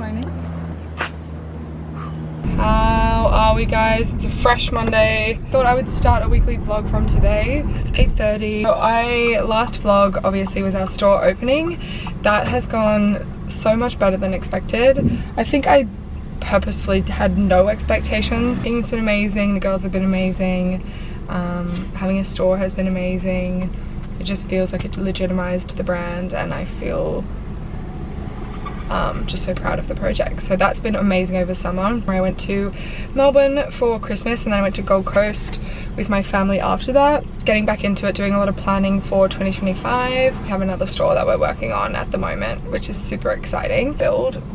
morning. How are we, guys? It's a fresh Monday. Thought I would start a weekly vlog from today. It's 8:30. So last vlog obviously was our store opening. That has gone so much better than expected. I think I purposefully had no expectations. It's been amazing, the girls have been amazing. Having a store has been amazing. It just feels like it legitimized the brand, and I feel just so proud of the project. So that's been amazing over summer. I went to Melbourne for Christmas, and then I went to Gold Coast with my family after that. Getting back into it, doing a lot of planning for 2025. We have another store that we're working on at the moment, which is super exciting.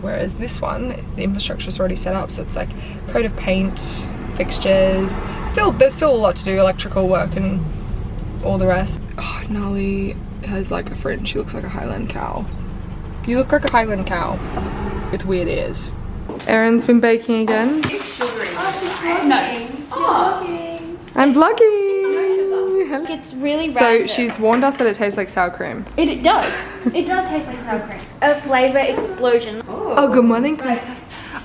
Whereas this one, the infrastructure is already set up, so it's like coat of paint, fixtures. There's still a lot to do, electrical work and all the rest. Oh, Nali has like a fringe. She looks like a Highland cow. You look like a Highland cow with weird ears. Erin's been baking again. Oh, she's vlogging. No. Oh. I'm vlogging. It's really random. So she's warned us that it tastes like sour cream. It does. It does taste like sour cream. A flavor explosion. Oh, good morning, princess.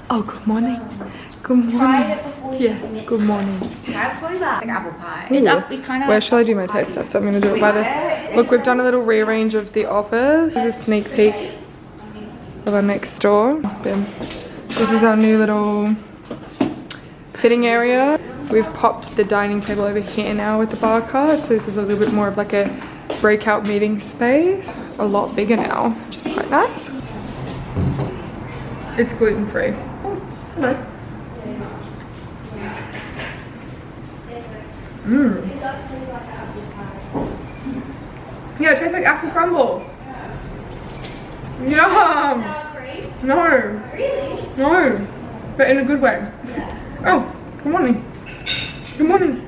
Oh, good morning. Good morning. Yes, good morning. Like apple pie. It kind of. Where shall I do my taste test? I'm gonna do it by the. Look, we've done a little rearrange of the office. This is a sneak peek of our next door. This is our new little fitting area. We've popped the dining table over here now with the bar cart, so this is a little bit more of like a breakout meeting space. A lot bigger now, which is quite nice. It's gluten-free. Oh, hello. Yeah, it tastes like apple crumble. Yum! No. Really? No. But in a good way. Yeah. Oh, good morning. Good morning.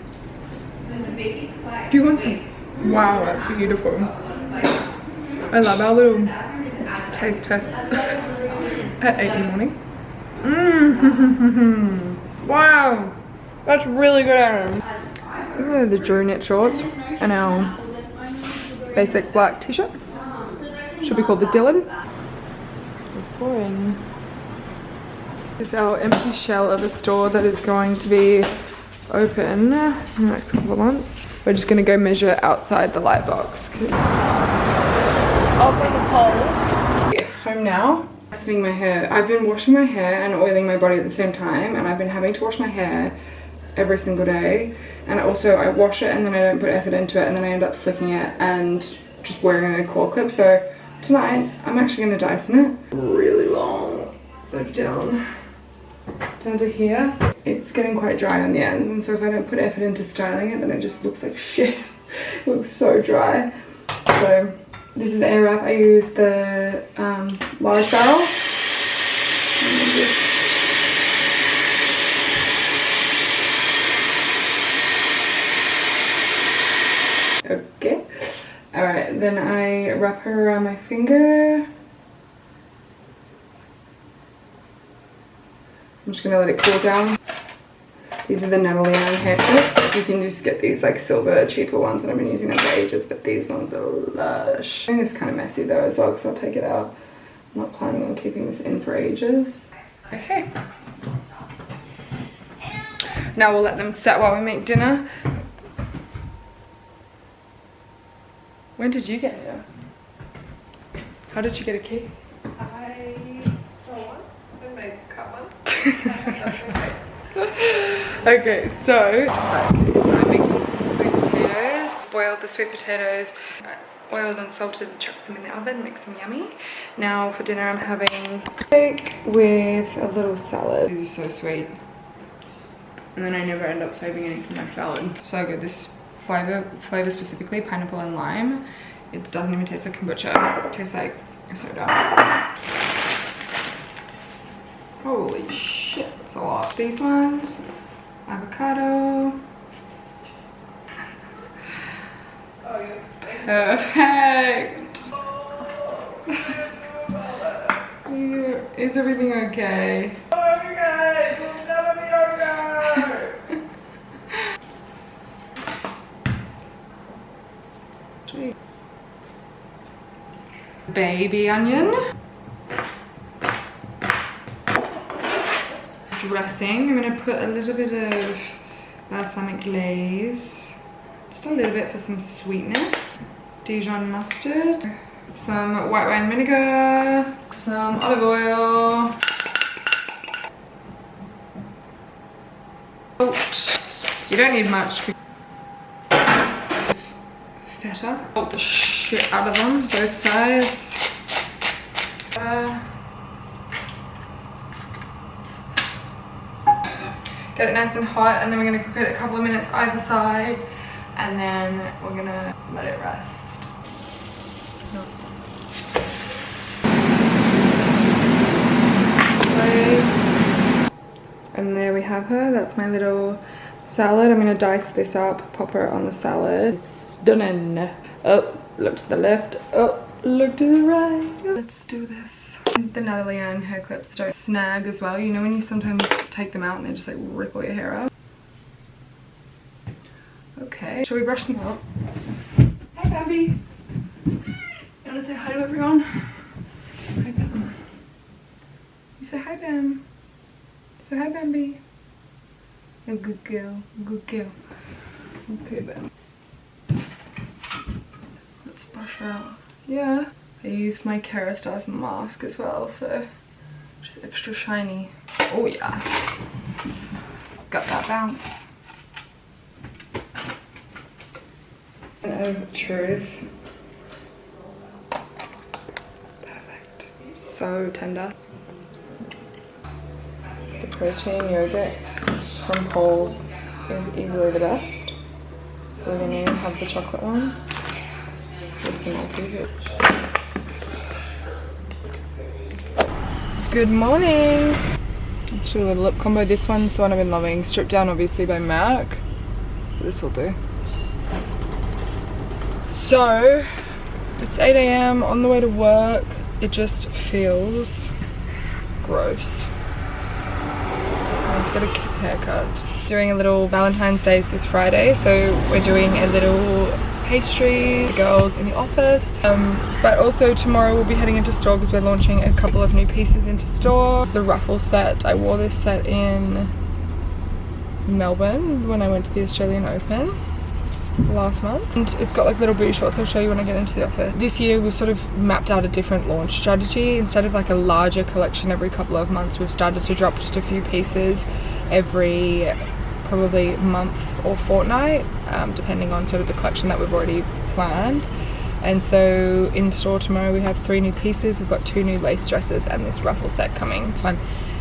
Do you want some? Wow, that's beautiful. I love our little taste tests at 8 in the morning. Wow, that's really good, Aaron. Look at the Drew knit shorts and our basic black t-shirt. Should be called the Dylan. It's pouring. This is our empty shell of a store that is going to be open in the next couple of months. We're just gonna go measure outside the light box. Off on the pole. Home now. Sitting my hair. I've been washing my hair and oiling my body at the same time, and I've been having to wash my hair every single day. And also I wash it and then I don't put effort into it, and then I end up slicking it and just wearing a claw clip. So tonight I'm actually gonna Dyson it really long. It's like down to here. It's getting quite dry on the ends, and so if I don't put effort into styling it, then it just looks like shit. It looks so dry. So this is the air wrap. I use the large barrel. Okay. Alright, then I wrap her around my finger. I'm just gonna let it cool down. These are the Natalie hand clips. You can just get these like silver, cheaper ones, and I've been using them for ages, but these ones are lush. I think it's kind of messy though as well, because I'll take it out. I'm not planning on keeping this in for ages. Okay. Now we'll let them set while we make dinner. When did you get here? How did you get a key? I stole one and I cut one. Okay, so I'm making some sweet potatoes. Boiled the sweet potatoes, oiled and salted, chucked them in the oven, makes them yummy. Now for dinner I'm having steak with a little salad. These are so sweet. And then I never end up saving any for my salad. So good. This flavor specifically, pineapple and lime. It doesn't even taste like kombucha. It tastes like a soda. Holy shit, that's a lot. These ones, avocado. Perfect. Is everything okay? Okay, you'll never be okay. Baby onion. dressing. I'm gonna put a little bit of balsamic glaze, just a little bit for some sweetness. Dijon mustard, some white wine vinegar, some olive oil, salt. You don't need much. Feta. Salt the shit out of them, both sides. Get it nice and hot, and then we're gonna cook it a couple of minutes either side, and then we're gonna let it rest. And there we have her. That's my little salad. I'm gonna dice this up, pop her on the salad. It's stunning. Oh, look to the left. Oh, look to the right. Let's do this. The Natalie Ann hair clips don't snag as well. You know when you sometimes take them out and they just like rip all your hair out? Okay, shall we brush them up? Hi Bambi. You wanna say hi to everyone? Hi Bam. You say hi Bam. Say hi Bambi. A good girl, good girl. Okay Bam. Let's brush her out. Yeah. I used my Kerastars mask as well, so just extra shiny. Oh yeah. Got that bounce. Of truth. Perfect. So tender. The protein yogurt from Paul's is easily the best. So we're gonna have the chocolate one with some Maltesers. Good morning. Let's do a little lip combo. This one's the one I've been loving. Stripped Down obviously by MAC. This will do. So it's 8 AM on the way to work. It just feels gross. I need to get a haircut. Doing a little Valentine's Day this Friday, so we're doing a little pastry, the girls in the office, but also tomorrow we'll be heading into store because we're launching a couple of new pieces into store. It's the ruffle set. I wore this set in Melbourne when I went to the Australian Open last month, and it's got like little booty shorts. I'll show you when I get into the office. This year we've sort of mapped out a different launch strategy. Instead of like a larger collection every couple of months, we've started to drop just a few pieces every probably month or fortnight, depending on sort of the collection that we've already planned. And so in store tomorrow we have 3 new pieces. We've got 2 new lace dresses and this ruffle set coming. It's fun.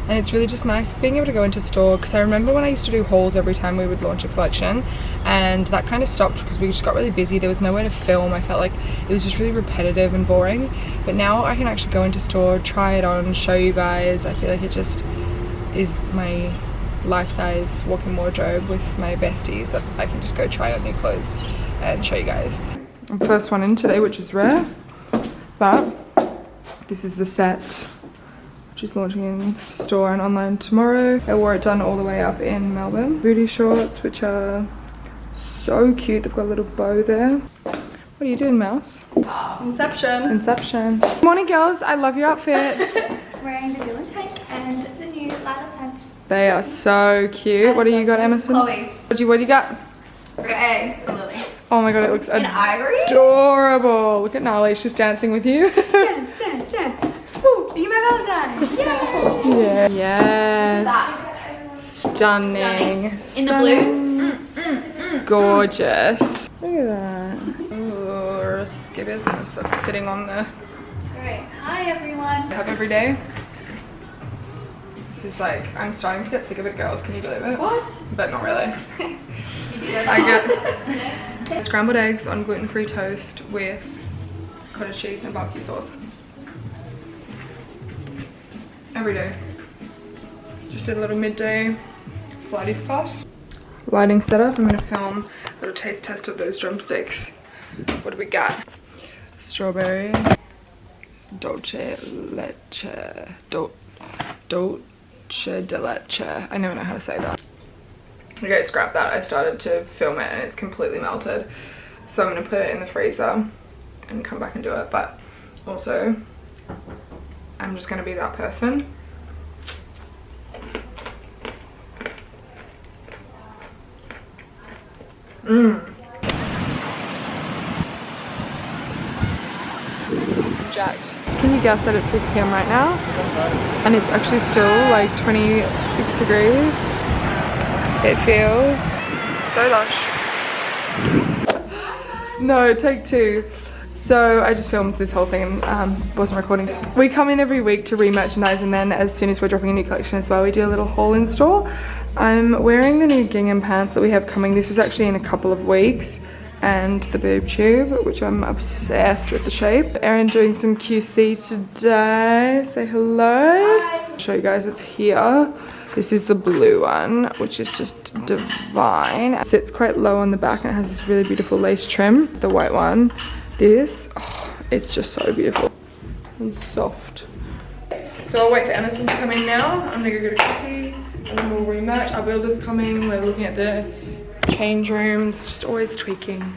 And it's really just nice being able to go into store, because I remember when I used to do hauls every time we would launch a collection, and that kind of stopped because we just got really busy. There was nowhere to film. I felt like it was just really repetitive and boring. But now I can actually go into store, try it on, show you guys. I feel like it just is my life-size walk-in wardrobe with my besties that I can just go try on new clothes and show you guys. First one in today, which is rare, but this is the set, which is launching in store and online tomorrow. I wore it done all the way up in Melbourne. Booty shorts, which are so cute. They've got a little bow there. What are you doing, Mouse? Inception. Inception. Good morning, girls. I love your outfit. Wearing the Dylan tank and the new lilac pants. They are so cute. What do you got, Emerson? Chloe. What do you got? We got eggs and Lily. Oh my god, it looks In ivory? adorable. Look at Nali, she's dancing with you. Dance, dance, dance. Woo, are you my Valentine? Yay! Yeah. Yes. Stunning. In the blue? Gorgeous. Look at that. Ooh, risky business that's sitting on the Great. Hi everyone. have every day. This is like, I'm starting to get sick of it, girls. Can you believe it? What? But not really. I get scrambled eggs on gluten-free toast with cottage cheese and barbecue sauce. Every day. Just did a little midday Pilates class. Lighting setup. I'm gonna film a little taste test of those drumsticks. What do we got? Strawberry, dolce leche, dolce de leche. I never know how to say that. Okay, scrap that. I started to film it and it's completely melted. So I'm gonna put it in the freezer and come back and do it. But also, I'm just gonna be that person Jaques. Can you guess that it's 6 p.m. right now? And it's actually still like 26 degrees. It feels so lush. No, take two. So I just filmed this whole thing and wasn't recording. We come in every week to re-merchandise, and then as soon as we're dropping a new collection as well, we do a little haul in store. I'm wearing the new gingham pants that we have coming. This is actually in a couple of weeks. And the boob tube, which I'm obsessed with the shape. Erin doing some QC today. Say hello. Hi. I'll show you guys, it's here. This is the blue one, which is just divine. It sits quite low on the back and it has this really beautiful lace trim. The white one, this, oh, it's just so beautiful and soft. So I'll wait for Emerson to come in now. I'm gonna go get a coffee and then we'll rematch. Our builder's coming. We're looking at the change rooms, just always tweaking.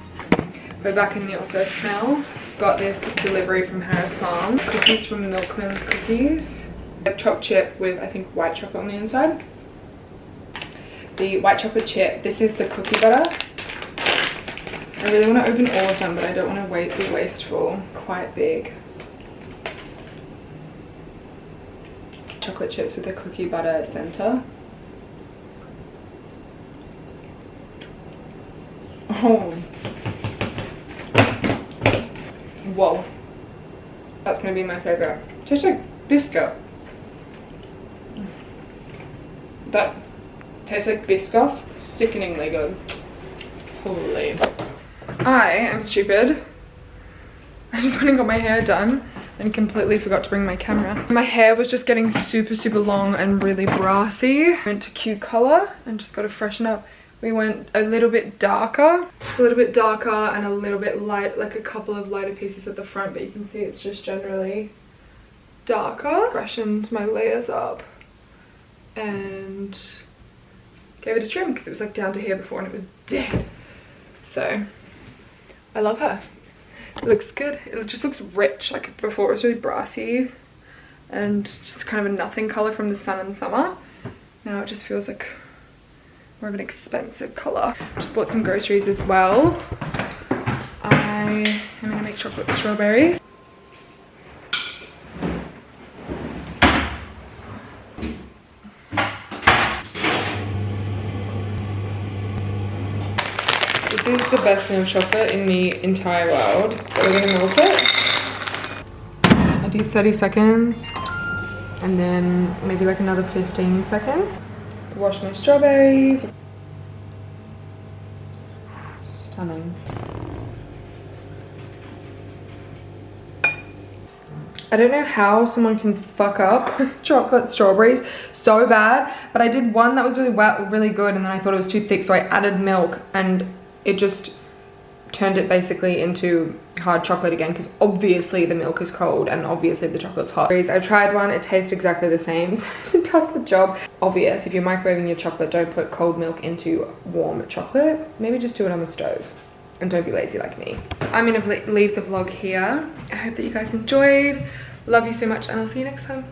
We're back in the office now. Got this delivery from Harris Farm. Cookies from Milkman's Cookies. A chopped chip with, I think, white chocolate on the inside. The white chocolate chip, this is the cookie butter. I really want to open all of them, but I don't want to be wasteful. Quite big. Chocolate chips with a cookie butter center. Oh. Whoa. That's gonna be my favorite. Tastes like biscuit. That tastes like biscuit. Sickeningly good. Holy. I am stupid. I just went and got my hair done and completely forgot to bring my camera. My hair was just getting super long and really brassy. Went to Q Color and just got to freshen up. We went a little bit darker. It's a little bit darker and a little bit light, like a couple of lighter pieces at the front, but you can see it's just generally darker. Freshened my layers up and gave it a trim because it was like down to here before and it was dead. So I love her. It looks good. It just looks rich. Like before it was really brassy and just kind of a nothing color from the sun and summer. Now it just feels like more of an expensive color. Just bought some groceries as well. I am gonna make chocolate strawberries. This is the best milk chocolate in the entire world. But we're gonna melt it. I do 30 seconds and then maybe like another 15 seconds. Wash my strawberries. Stunning. I don't know how someone can fuck up chocolate strawberries so bad, but I did one that was really wet, really good, and then I thought it was too thick, so I added milk and it just turned it basically into hard chocolate again, because obviously the milk is cold and obviously the chocolate's hot. I tried one, it tastes exactly the same, so it does the job. Obvious, if you're microwaving your chocolate, don't put cold milk into warm chocolate. Maybe just do it on the stove and don't be lazy like me. I'm gonna leave the vlog here. I hope that you guys enjoyed. Love you so much and I'll see you next time.